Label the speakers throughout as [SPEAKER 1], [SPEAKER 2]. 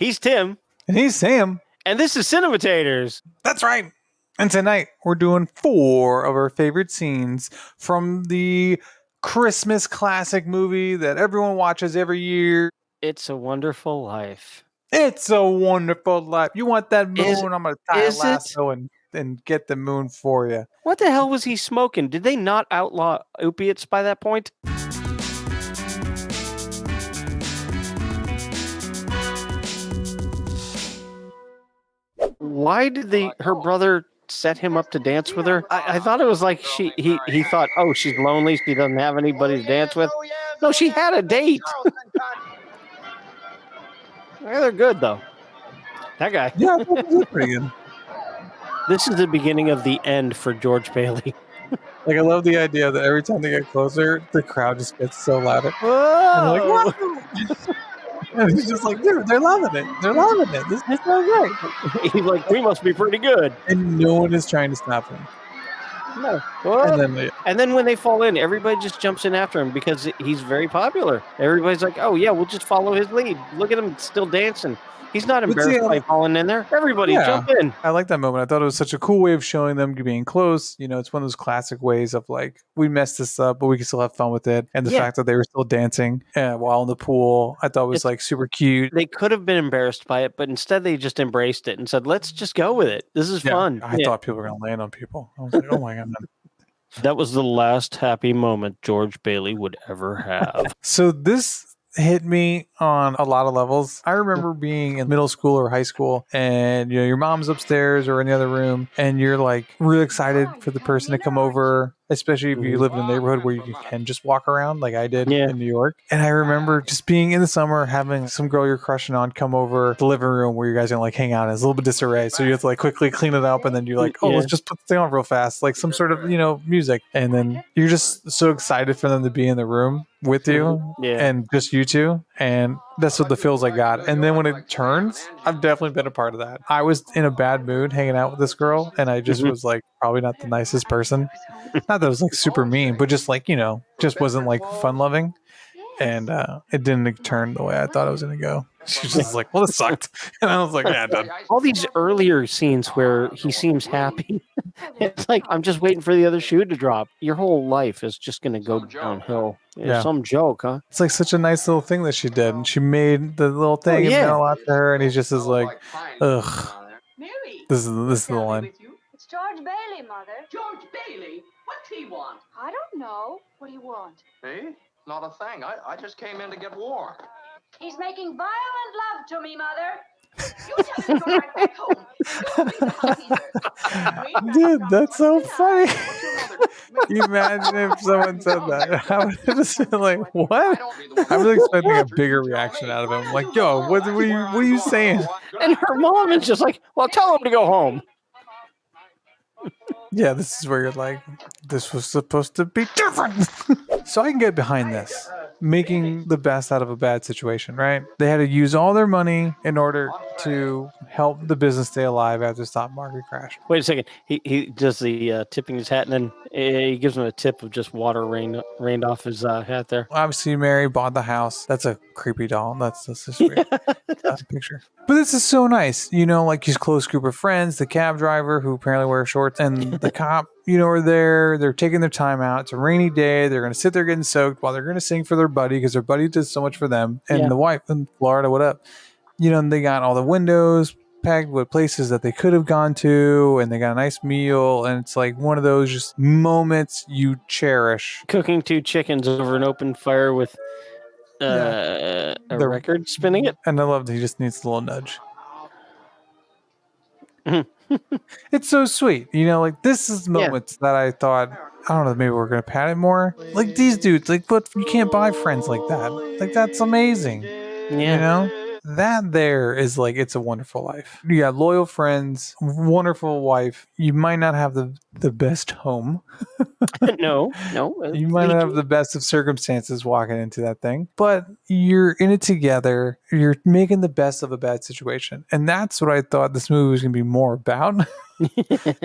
[SPEAKER 1] He's Tim.
[SPEAKER 2] And he's Sam.
[SPEAKER 1] And this is Cinematators.
[SPEAKER 2] That's right. And tonight we're doing 4 of our favorite scenes from the Christmas classic movie that everyone watches every year.
[SPEAKER 1] It's a Wonderful Life.
[SPEAKER 2] It's a Wonderful Life. You want that moon? I'm going to tie a lasso and get the moon for you.
[SPEAKER 1] What the hell was he smoking? Did they not outlaw opiates by that point? Why did her brother set him up to dance with her? I thought it was like he thought, oh, she's lonely, she doesn't have anybody to dance with. No, she had a date. Yeah, they're good though. That guy.
[SPEAKER 2] Yeah, that's pretty good.
[SPEAKER 1] This is the beginning of the end for George Bailey.
[SPEAKER 2] Like, I love the idea that every time they get closer, the crowd just gets so louder.
[SPEAKER 1] Whoa!
[SPEAKER 2] Like, what? And he's just like, dude, they're loving it. They're loving it. This is so great.
[SPEAKER 1] He's like, we must be pretty good.
[SPEAKER 2] And no one is trying to stop him.
[SPEAKER 1] No. And then when they fall in, everybody just jumps in after him because he's very popular. Everybody's like, oh, yeah, we'll just follow his lead. Look at him still dancing. He's not embarrassed by falling in there. Everybody jump in.
[SPEAKER 2] I like that moment. I thought it was such a cool way of showing them being close. You know, it's one of those classic ways of like, we messed this up, but we can still have fun with it. And the fact that they were still dancing while in the pool, I thought was like super cute.
[SPEAKER 1] They could have been embarrassed by it, but instead they just embraced it and said, let's just go with it. This is fun.
[SPEAKER 2] I thought people were going to land on people. I was like, oh my God.
[SPEAKER 1] That was the last happy moment George Bailey would ever have.
[SPEAKER 2] So this hit me on a lot of levels. I remember being in middle school or high school and, you know, your mom's upstairs or in the other room and you're like really excited for the person to come over, especially if you live in a neighborhood where you can just walk around like I did in New York. And I remember just being in the summer, having some girl you're crushing on come over the living room where you guys are gonna like hang out. It's a little bit disarray. So you have to like quickly clean it up and then you're like, oh, let's just put the thing on real fast, like some sort of, you know, music. And then you're just so excited for them to be in the room with you and just you two. And that's what the feels I got. And then when it turns, I've definitely been a part of that. I was in a bad mood hanging out with this girl and I just was like probably not the nicest person. Not that it was like super mean, but just like, you know, just wasn't like fun loving. And it didn't turn the way I thought it was going to go. She was just like, well, this sucked. And I was like, yeah, done.
[SPEAKER 1] All these earlier scenes where he seems happy, it's like, I'm just waiting for the other shoe to drop. Your whole life is just going to go downhill. Some joke, huh?
[SPEAKER 2] It's like such a nice little thing that she did. And she made the little thing and meant a lot to her. And he just is like, ugh. This is the line.
[SPEAKER 3] It's George Bailey, Mother.
[SPEAKER 4] George Bailey? What do he want?
[SPEAKER 3] I don't know. What do you want?
[SPEAKER 4] Me? Not a thing. I just came in to get warm.
[SPEAKER 3] He's making violent love to me, Mother.
[SPEAKER 4] You tell him to go right back home. Don't leave the house either.
[SPEAKER 2] Dude, that's so funny. Can you imagine if someone said that? I would have just been like, what? I was expecting a bigger reaction out of him. Like, yo, what are you saying?
[SPEAKER 1] And her mom is just like, well, tell him to go home.
[SPEAKER 2] Yeah, this is where you're like, this was supposed to be different. So I can get behind this. Making the best out of a bad situation, right? They had to use all their money in order to help the business stay alive after the stock market crash.
[SPEAKER 1] Wait a second. He does the tipping his hat, and then he gives him a tip of just water rained off his hat there.
[SPEAKER 2] Obviously, Mary bought the house. That's a creepy doll. That's just weird. Picture. But this is so nice. You know, like his close group of friends, the cab driver who apparently wears shorts, and the cop, you know, are there. They're taking their time out. It's a rainy day. They're going to sit there getting soaked while they're going to sing for their buddy because their buddy did so much for them. And the wife in Florida, what up? You know, and they got all the windows pegged with places that they could have gone to, and they got a nice meal. And it's like one of those just moments you cherish.
[SPEAKER 1] Cooking 2 chickens over an open fire with a record spinning it.
[SPEAKER 2] And I love that he just needs a little nudge. It's so sweet. You know, like this is moments that I thought, I don't know, maybe we're going to pat it more. Like these dudes, like, but you can't buy friends like that. Like that's amazing.
[SPEAKER 1] Yeah.
[SPEAKER 2] You know? That there is like, it's a wonderful life. You got loyal friends, wonderful wife. You might not have the best home.
[SPEAKER 1] No.
[SPEAKER 2] You might not have the best of circumstances walking into that thing, but you're in it together. You're making the best of a bad situation. And that's what I thought this movie was going to be more about.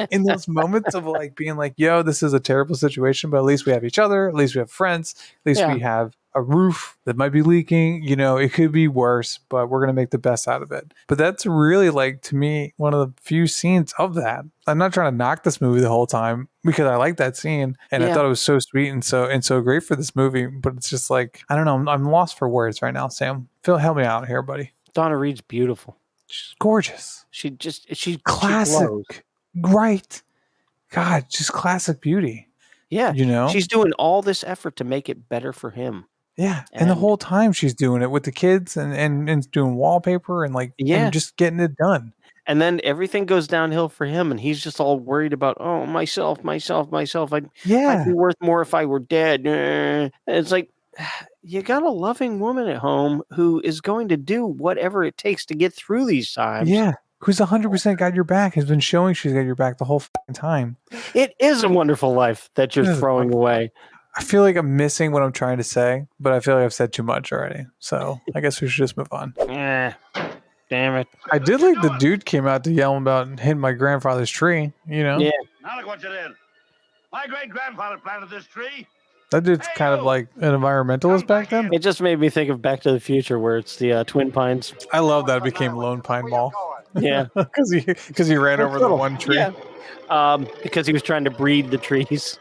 [SPEAKER 2] In those moments of like being like, yo, this is a terrible situation, but at least we have each other. At least we have friends. At least we have a roof that might be leaking. It could be worse, but we're going to make the best out of it. But that's really, like, to me, one of the few scenes of that. I'm not trying to knock this movie the whole time because I like that scene and I thought it was so sweet and so great for this movie. But it's just like, I don't know. I'm lost for words right now, Sam. Help me out here, buddy.
[SPEAKER 1] Donna Reed's beautiful.
[SPEAKER 2] She's gorgeous.
[SPEAKER 1] She's
[SPEAKER 2] classic. Right. God, just classic beauty.
[SPEAKER 1] Yeah. She's doing all this effort to make it better for him.
[SPEAKER 2] Yeah. And the whole time she's doing it with the kids and doing wallpaper and and just getting it done.
[SPEAKER 1] And then everything goes downhill for him, and he's just all worried about, myself. I'd be worth more if I were dead. And it's like, you got a loving woman at home who is going to do whatever it takes to get through these times.
[SPEAKER 2] Yeah. Who's 100% got your back, has been showing she's got your back the whole time.
[SPEAKER 1] It is a wonderful life that you're throwing away.
[SPEAKER 2] I feel like I'm missing what I'm trying to say, but I feel like I've said too much already. So I guess we should just move on.
[SPEAKER 1] Damn it.
[SPEAKER 2] I did like the dude came out to yell about hitting my grandfather's tree,
[SPEAKER 1] Yeah.
[SPEAKER 5] Now look what you did. My great-grandfather planted this tree.
[SPEAKER 2] That dude's kind of like an environmentalist back then.
[SPEAKER 1] It just made me think of Back to the Future, where it's the Twin Pines.
[SPEAKER 2] I love that it became Lone Pine Mall.
[SPEAKER 1] Yeah.
[SPEAKER 2] Because he ran over the one tree.
[SPEAKER 1] Yeah. Because he was trying to breed the trees.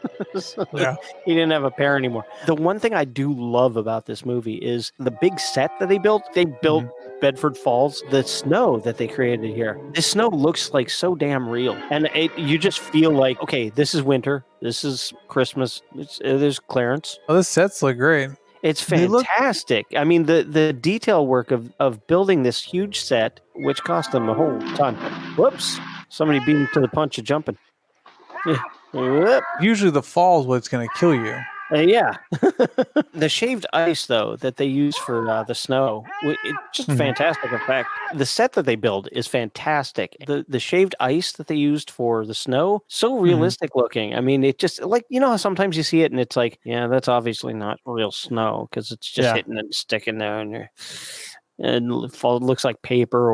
[SPEAKER 1] He didn't have a pair anymore. The one thing I do love about this movie is the big set that they built. They built Bedford Falls, the snow that they created here. This snow looks like so damn real. And you just feel like, okay, this is winter. This is Christmas. There's Clarence.
[SPEAKER 2] Oh, this sets look great.
[SPEAKER 1] It's fantastic. I mean, the detail work of building this huge set, which cost them a whole ton. Whoops. Somebody beat me to the punch of jumping.
[SPEAKER 2] Usually the fall is what's going to kill you.
[SPEAKER 1] Yeah. The shaved ice, though, that they use for the snow, it's just fantastic effect. The set that they build is fantastic. The shaved ice that they used for the snow, so realistic looking. I mean, it just, like, how sometimes you see it and it's like, yeah, that's obviously not real snow because it's just hitting and sticking there and it looks like paper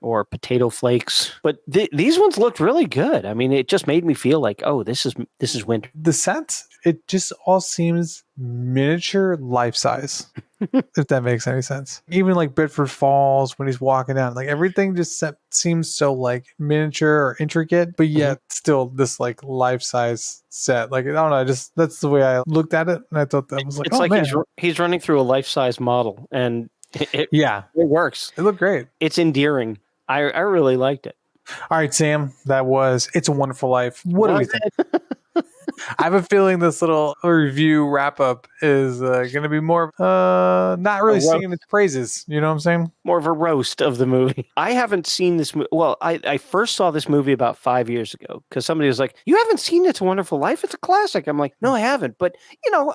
[SPEAKER 1] or potato flakes. But these ones looked really good. I mean, it just made me feel like, oh, this is winter.
[SPEAKER 2] The sets, it just all seems miniature life size, if that makes any sense. Even like Bedford Falls when he's walking down, like everything just seems so like miniature or intricate, but yet still this like life size set. Like, I don't know, that's the way I looked at it, and I thought that was like,
[SPEAKER 1] it's like he's running through a life size model, and it works.
[SPEAKER 2] It looked great.
[SPEAKER 1] It's endearing. I really liked it.
[SPEAKER 2] All right, Sam, that was It's a Wonderful Life. What do we think? I have a feeling this little review wrap up is going to be more not really singing its praises. You know what I'm saying?
[SPEAKER 1] More of a roast of the movie. I haven't seen this movie. Well, I first saw this movie about 5 years ago because somebody was like, "You haven't seen It's a Wonderful Life? It's a classic." I'm like, "No, I haven't, but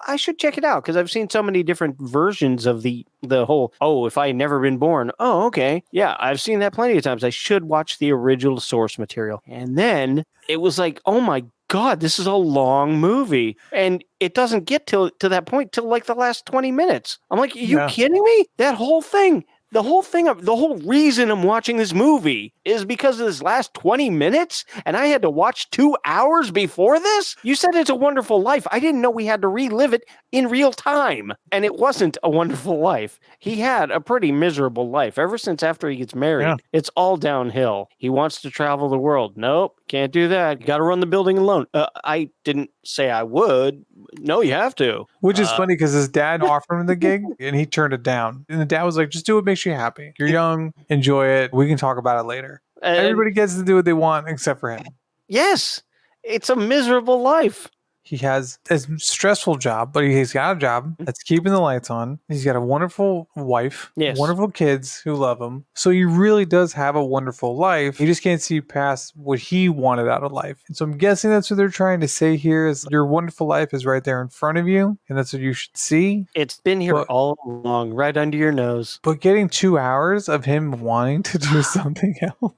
[SPEAKER 1] I should check it out because I've seen so many different versions of the whole. Oh, if I had never been born. Oh, okay, yeah, I've seen that plenty of times. I should watch the original source material." And then it was like, "Oh my God, this is a long movie." And it doesn't get to that point till like the last 20 minutes. I'm like, are you kidding me? That whole thing, the whole reason I'm watching this movie is because of this last 20 minutes, and I had to watch 2 hours before this? You said It's a Wonderful Life. I didn't know we had to relive it in real time. And it wasn't a wonderful life. He had a pretty miserable life. Ever since after he gets married, it's all downhill. He wants to travel the world. Nope, can't do that. You got to run the building alone. I didn't say I would. No, you have to.
[SPEAKER 2] Which is funny because his dad offered him the gig and he turned it down. And the dad was like, just do what makes you happy. You're young, enjoy it. We can talk about it later. Everybody gets to do what they want except for him.
[SPEAKER 1] Yes, it's a miserable life.
[SPEAKER 2] He has a stressful job, but he's got a job that's keeping the lights on. He's got a wonderful wife, wonderful kids who love him. So he really does have a wonderful life. He just can't see past what he wanted out of life. And so I'm guessing that's what they're trying to say here is your wonderful life is right there in front of you. And that's what you should see.
[SPEAKER 1] It's been here all along, right under your nose.
[SPEAKER 2] But getting 2 hours of him wanting to do something else.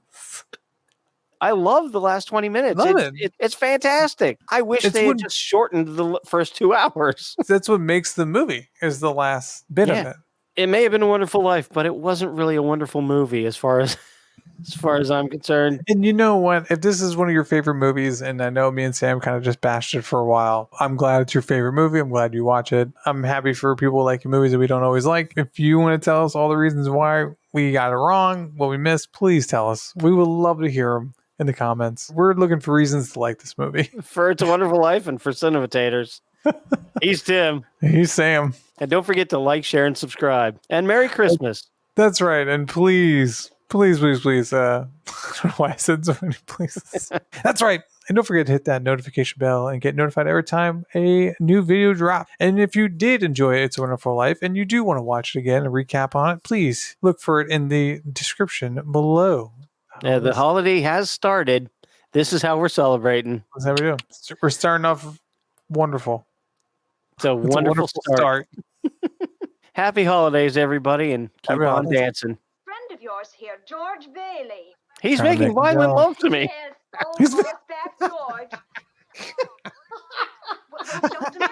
[SPEAKER 1] I love the last 20 minutes. It's fantastic. I wish they had just shortened the first 2 hours.
[SPEAKER 2] That's what makes the movie, is the last bit of it.
[SPEAKER 1] It may have been a wonderful life, but it wasn't really a wonderful movie as far as as far as I'm concerned.
[SPEAKER 2] And you know what? If this is one of your favorite movies, and I know me and Sam kind of just bashed it for a while, I'm glad it's your favorite movie. I'm glad you watch it. I'm happy for people liking movies that we don't always like. If you want to tell us all the reasons why we got it wrong, what we missed, please tell us. We would love to hear them in the comments. We're looking for reasons to like this movie.
[SPEAKER 1] For It's a Wonderful Life and for Cinematators. He's Tim.
[SPEAKER 2] He's Sam.
[SPEAKER 1] And don't forget to like, share, and subscribe. And Merry Christmas.
[SPEAKER 2] That's right. And please. I don't know why I said so many places. That's right. And don't forget to hit that notification bell and get notified every time a new video drops. And if you did enjoy It's a Wonderful Life and you do want to watch it again and recap on it, please look for it in the description below.
[SPEAKER 1] Yeah, the holiday has started. This is how we're celebrating.
[SPEAKER 2] That's how we do. We're starting off wonderful.
[SPEAKER 1] It's a wonderful start. Happy holidays, everybody, and keep on dancing.
[SPEAKER 3] Friend of yours here, George Bailey.
[SPEAKER 1] He's making violent love to me.
[SPEAKER 3] Yes, old horseback George. Well, don't